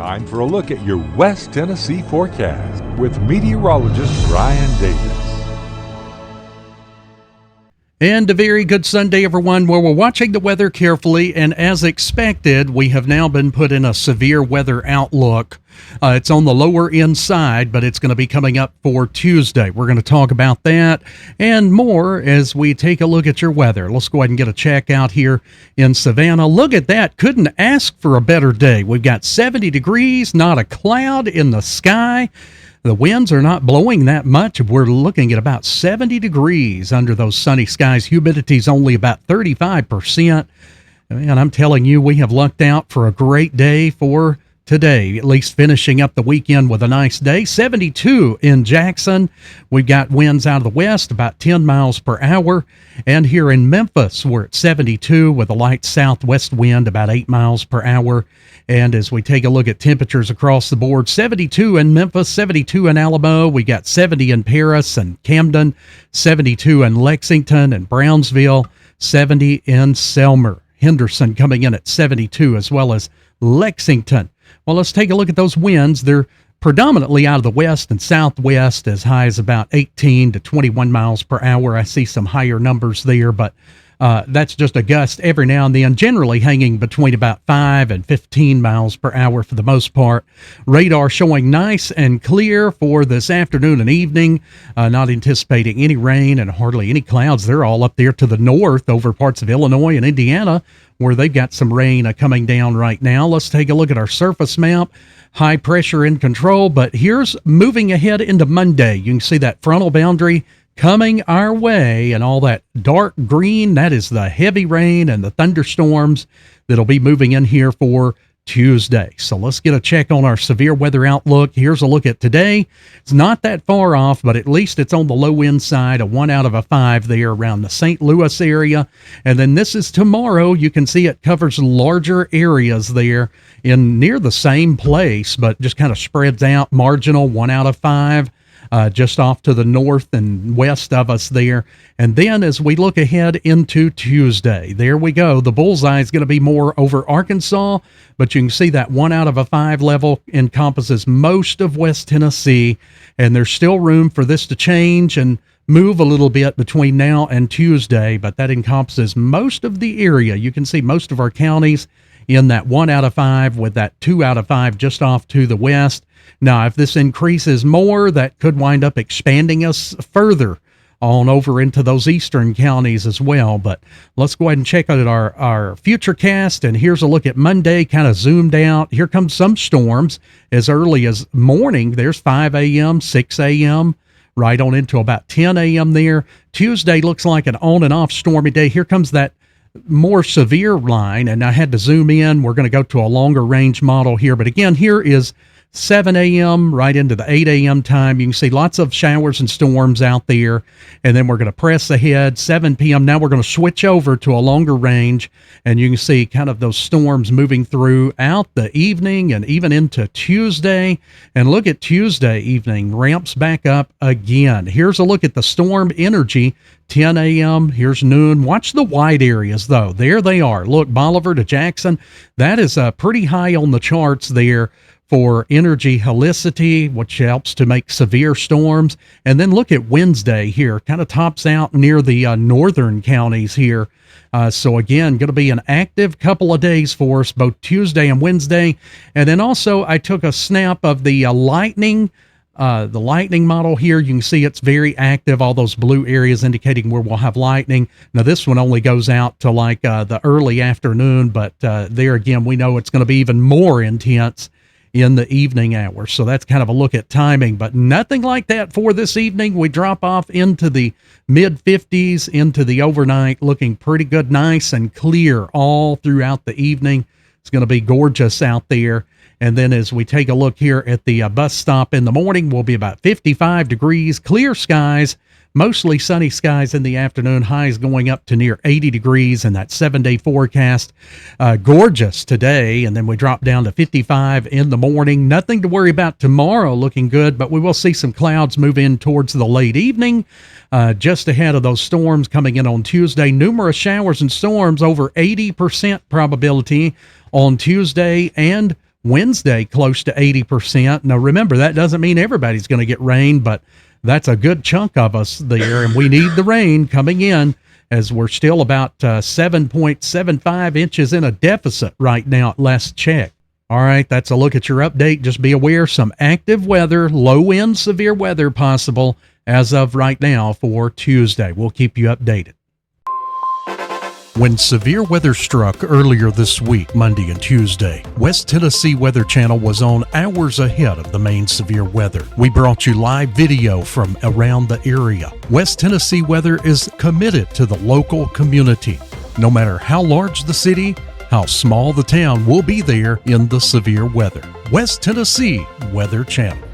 Time for a look at your West Tennessee forecast with meteorologist Brian Davis. And a very good Sunday, everyone. Well, we're watching the weather carefully, and as expected, we have now been put in a severe weather outlook. It's on the lower end side, but it's going to be coming up for Tuesday. We're going to talk about that and more as we take a look at your weather. Let's go ahead and get a check out here in Savannah. Look at that. Couldn't ask for a better day. We've got 70 degrees, not a cloud in the sky. The winds are not blowing that much. We're looking at about 70 degrees under those sunny skies. Humidity's only about 35%. And I'm telling you, we have lucked out for a great day for today, at least finishing up the weekend with a nice day. 72 in Jackson. We've got winds out of the west, about 10 miles per hour. And here in Memphis, we're at 72 with a light southwest wind, about 8 miles per hour. And as we take a look at temperatures across the board, 72 in Memphis, 72 in Alamo. We got 70 in Paris and Camden, 72 in Lexington and Brownsville, 70 in Selmer. Henderson coming in at 72, as well as Lexington. Well, let's take a look at those winds. They're predominantly out of the west and southwest, as high as about 18 to 21 miles per hour. I see some higher numbers there, but that's just a gust every now and then, generally hanging between about 5 and 15 miles per hour for the most part. Radar showing nice and clear for this afternoon and evening. Not anticipating any rain and hardly any clouds. They're all up there to the north over parts of Illinois and Indiana, where they've got some rain coming down right now. Let's take a look at our surface map. High pressure in control, but here's moving ahead into Monday. You can see that frontal boundary coming our way, and all that dark green, that is the heavy rain and the thunderstorms that'll be moving in here for Tuesday. So let's get a check on our severe weather outlook. Here's a look at today. It's not that far off, but at least it's on the low end side, a 1 out of 5 there around the St. Louis area. And then this is tomorrow. You can see it covers larger areas there in near the same place, but just kind of spreads out, marginal, 1 out of 5. Just off to the north and west of us there. And then as we look ahead into Tuesday, there we go. The bullseye is going to be more over Arkansas, but you can see that 1 out of 5 level encompasses most of West Tennessee, and there's still room for this to change and move a little bit between now and Tuesday, but that encompasses most of the area. You can see most of our counties in that 1 out of 5 with that 2 out of 5 just off to the west. Now, if this increases more, that could wind up expanding us further on over into those eastern counties as well. But let's go ahead and check out our Futurecast. And here's a look at Monday, kind of zoomed out. Here comes some storms as early as morning. There's 5 a.m., 6 a.m., right on into about 10 a.m. there. Tuesday looks like an on and off stormy day. Here comes that more severe line, and I had to zoom in. We're going to go to a longer range model here. But again, here is 7 a.m. right into the 8 a.m. time. You can see lots of showers and storms out there. And then we're going to press ahead, 7 p.m. Now we're going to switch over to a longer range. And you can see kind of those storms moving throughout the evening and even into Tuesday. And look at Tuesday evening, ramps back up again. Here's a look at the storm energy, 10 a.m. Here's noon. Watch the wide areas, though. There they are. Look, Bolivar to Jackson. That is pretty high on the charts there for energy helicity, which helps to make severe storms. And then look at Wednesday here, kind of tops out near the northern counties here. So again, going to be an active couple of days for us, both Tuesday and Wednesday. And then also I took a snap of the lightning model here. You can see it's very active, all those blue areas indicating where we'll have lightning. Now this one only goes out to like the early afternoon, but there again, we know it's going to be even more intense in the evening hours. So that's kind of a look at timing, but nothing like that for this evening. We drop off into the mid 50s into the overnight, looking pretty good, nice and clear all throughout the evening. It's going to be gorgeous out there. And then as we take a look here at the bus stop in the morning, we'll be about 55 degrees, clear skies, mostly sunny skies in the afternoon, highs going up to near 80 degrees in that 7-day forecast. Gorgeous today, and then we drop down to 55 in the morning. Nothing to worry about tomorrow, looking good, but we will see some clouds move in towards the late evening, just ahead of those storms coming in on Tuesday. Numerous showers and storms, over 80% probability on Tuesday and Wednesday, close to 80%. Now, remember, that doesn't mean everybody's going to get rain, but that's a good chunk of us there, and we need the rain coming in as we're still about 7.75 inches in a deficit right now at last check. All right, that's a look at your update. Just be aware, some active weather, low-end severe weather possible as of right now for Tuesday. We'll keep you updated. When severe weather struck earlier this week, Monday and Tuesday, West Tennessee Weather Channel was on hours ahead of the main severe weather. We brought you live video from around the area. West Tennessee Weather is committed to the local community. No matter how large the city, how small the town, will be there in the severe weather. West Tennessee Weather Channel.